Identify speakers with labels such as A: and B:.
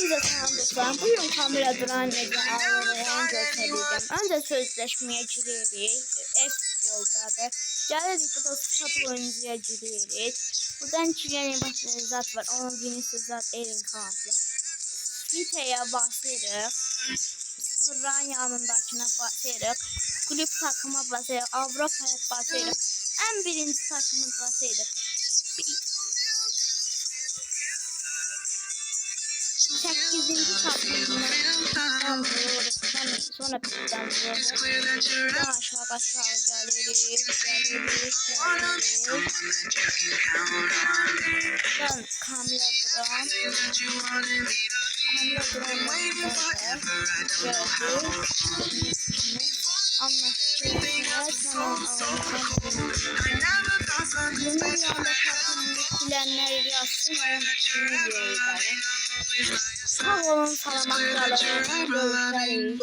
A: Hepinize selam dostlar. Bugün kamera duran medya ağlayan göstereceğim. Önce sözleşmeye giririk. F-futboldadır. Gelirik bu da satı oyuncuya giririk. Buradan iki yeni başlı zat var. Onun birisi zat Erin Kanslı. Siteye basırıq. Sıfırların yanındakine basırıq. Kulüp takıma basırıq. Avrupa'ya basırıq. En birinci takımız basırıq. 8. takımdan vuruyoruz. Sonra bizden vuruyoruz. Daha aşağı geliriz. Ben Kamila Duran. Bunun yanında takımını bilenler yazsın. Onun için videoyu izleyin. Sağ olun, salamat kalın. Görüşürüz.